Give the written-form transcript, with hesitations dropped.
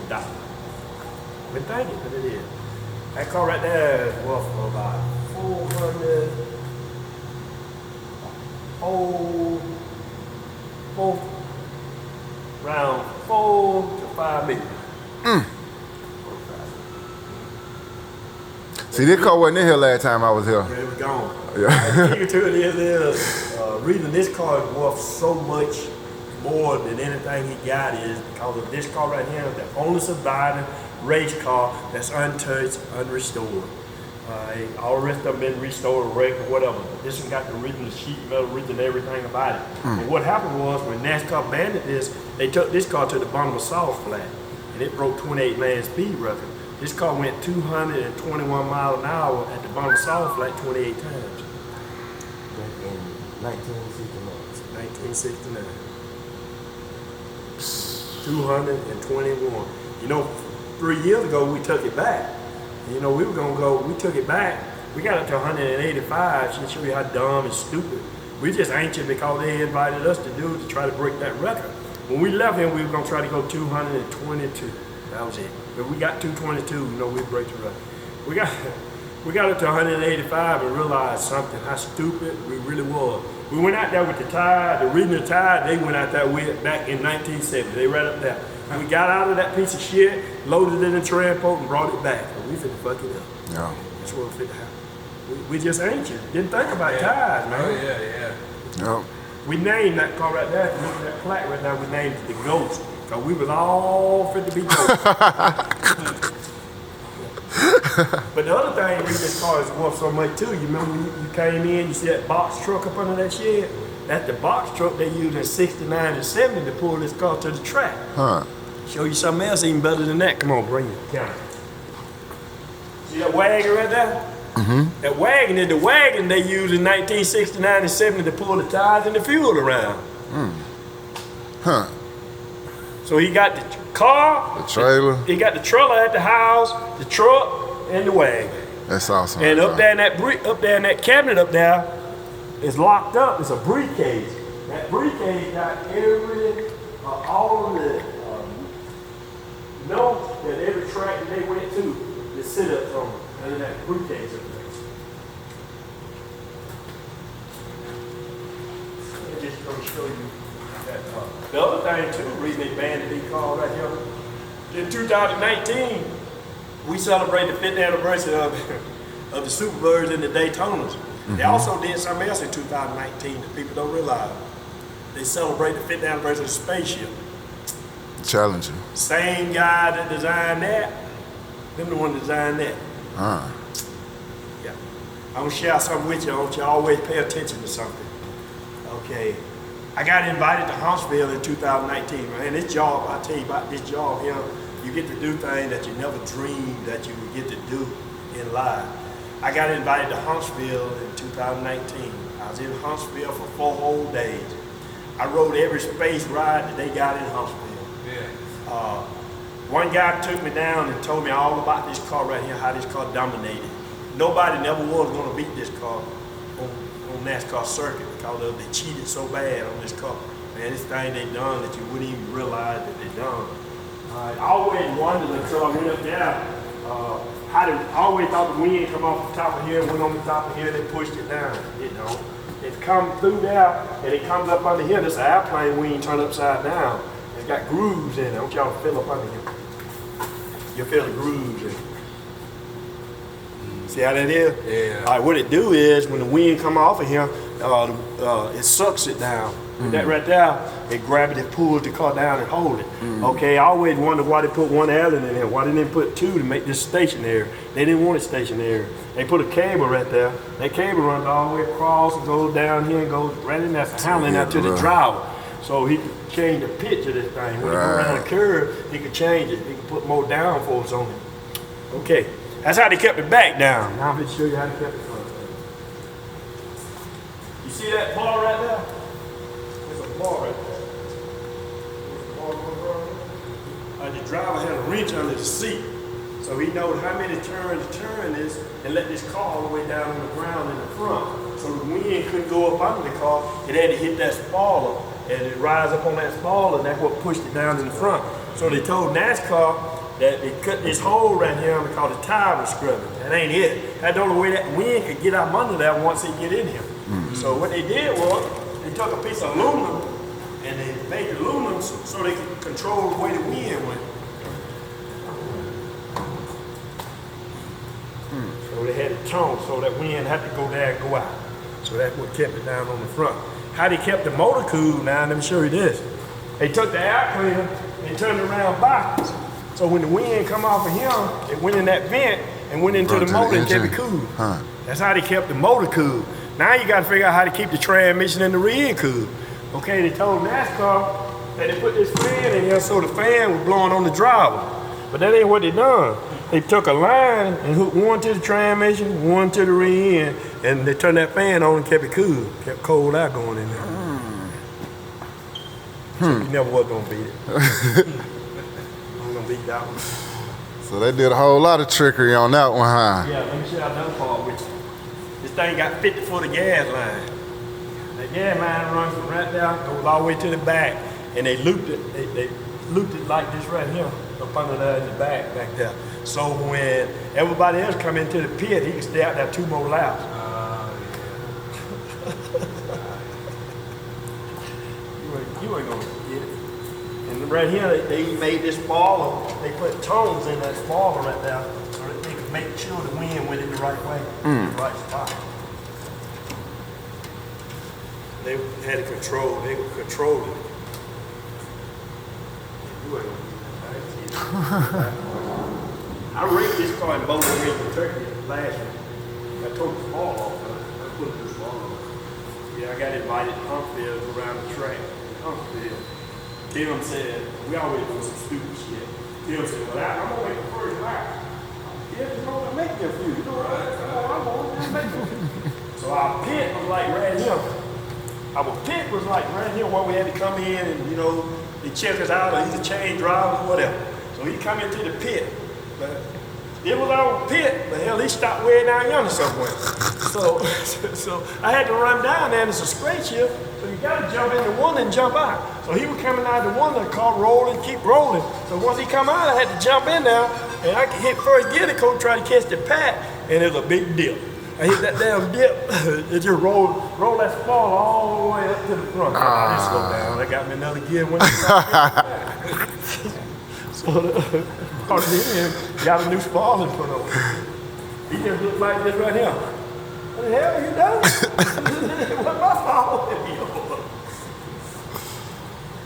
$1. But thank you, but it is. That car right there is worth about 400, around 4 to 5 million. See, this car wasn't in here last time I was here. Yeah, it was gone. Yeah. The key to it is reason this car is worth so much more than anything he got is because of this car right here, the only surviving race car that's untouched, unrestored. All the rest of them been restored, wrecked, or whatever. But this one got the original sheet metal, original everything about it. And what happened was when NASCAR banned this, they took this car to the bottom of Salt Flat, and it broke 28 land speed record. This car went 221 miles an hour at the bottom of Salt Flat 28 times. In 1969. 221. You know, 3 years ago we took it back. You know, we were gonna go, we took it back. We got up to 185, to show you how dumb and stupid. We just anxious because they invited us to do it to try to break that record. When we left him, we were gonna try to go 222. That was it. But we got 222, you know, we break the record. We got up to 185 and realized something, how stupid we really was. We went out there with the tire, the original tire, they went out there with back in 1970. They right up there. We got out of that piece of shit, loaded it in the transport and brought it back. And we finna fuck it up. Yeah. That's what finna happen. We just anxious. Didn't think about tires, man. Oh, yeah. Yep. We named that car right there, look at that plaque right there, we named it the Ghost. Cause we was all fit to be ghosts. But the other thing with this car is worth so much too. You remember when you came in, you see that box truck up under that shed? That's the box truck they used in 69 and 70 to pull this car to the track. Huh. Show you something else even better than that. Come on, bring it. Count it. See that wagon right there? Mm-hmm. That wagon is the wagon they used in 1969 and 70 to pull the tires and the fuel around. Huh. So he got the car, The trailer. he got the trailer at the house, the truck, and the wagon. That's awesome. And right up there in that cabinet up there is locked up. It's a briefcase. That briefcase got all of the notes that every track that they went to, that sit up from under that briefcase up there. I'm just going to show you that. The other thing too, the reason they banned the car right here, in 2019, we celebrated the 5th anniversary of the Superbirds and the Daytonas. They also did something else in 2019 that people don't realize. They celebrated the 5th anniversary of the spaceship. Challenging. Same guy that designed that, them the one that designed that. Huh. Yeah. I'm gonna share something with you. I want you to always pay attention to something. Okay. I got invited to Huntsville in 2019, man. This job, I tell you about this job here, you get to do things that you never dreamed that you would get to do in life. I got invited to Huntsville in 2019. I was in Huntsville for 4 whole days. I rode every space ride that they got in Huntsville. Yeah. One guy took me down and told me all about this car right here, how this car dominated. Nobody never was gonna beat this car on NASCAR circuit because they cheated so bad on this car. Man, this thing they done that you wouldn't even realize that they done. I always wondered until I went up there, I always thought the wind come off the top of here, went on the top of here, they pushed it down. It don't. It come through there, and it comes up under here. This is an airplane wing turned upside down. It's got grooves in it. I want y'all to feel up under here. You feel the grooves in it. See how that is? Yeah. All right, what it do is, when the wind come off of here, it sucks it down. That right there, it grab it and pulls the car down and hold it. Okay, I always wondered why they put one element in there. Why didn't they put 2 to make this stationary? They didn't want it stationary. They put a cable right there. That cable runs all the way across and goes down here and goes right in there, handling out to the driver. So he could change the pitch of this thing. When he go around a curve, he could change it. He could put more downforce on it. Okay, that's how they kept it back down. Now I'm going to show you how they kept it front. You see that bar right there? Bar right there. The driver had a wrench under the seat, so he knows how many turns to turn this and let this car all the way down on the ground in the front. So the wind couldn't go up under the car, it had to hit that spoiler, and it rise up on that spoiler, and that's what pushed it down in the front. So they told NASCAR, that they cut this hole right here because the tire was scrubbing. That ain't it. That's the only way that wind could get out under there once it get in here. So what they did was, they took a piece of aluminum and they made the aluminum so they could control the way the wind went. So they had it toned so that wind had to go there and go out. So that's what kept it down on the front. How they kept the motor cool, now let me show you this. They took the air cleaner and turned it around backwards. So when the wind come off of him, it went in that vent and went into the motor and kept it cool. That's how they kept the motor cool. Now you gotta figure out how to keep the transmission and the rear cool. Okay, they told NASCAR that they put this fan in here so the fan was blowing on the driver. But that ain't what they done. They took a line and hooked one to the transmission, one to the rear end, and they turned that fan on and kept it cool. Kept cold air going in there. So you never was gonna beat it. I'm gonna beat that one. So they did a whole lot of trickery on that one, huh? Yeah, let me show you another part with you. This thing got 50 foot of gas line. The gas line runs from right there, goes all the way to the back, and they looped it. They looped it like this right here, up under there in the back there. So when everybody else come into the pit, he can stay out there 2 more laps. You ain't gonna get it. And right here, they made this spoiler. They put tones in that spoiler right there so that they could make sure the wind went in the right way, in the right spot. They had it controlled. They were controlling it. You ain't gonna get that. I rigged this car in Bowling Green, Kentucky last year. I took the small off. I put the small off. Yeah, I got invited to Huntsville to go around the track. Huntsville. Tim said, we always do some stupid shit. Tim said, well, I'm gonna make the first lap. Yeah, you know what, make me a few. You know what, I'm gonna make them. So our pit was like right here. Our pit was like right here where we had to come in and, you know, they check us out, or he's a chain driver or whatever. So he come into the pit. But it was our pit, but hell, he stopped way down yonder somewhere. So I had to run down there, and it's a straight shift, so you gotta jump into one and jump out. So he was coming out of the one, the car rolling, keep rolling. So once he come out, I had to jump in there, and I hit first gear to go try to catch the pack, and it was a big dip. I hit that damn dip, it just roll that fall all the way up to the front. I just slow down, I got me another gear. Got a new spoiler put on. He just looked like this right here. What the hell are you doing? It wasn't my fault.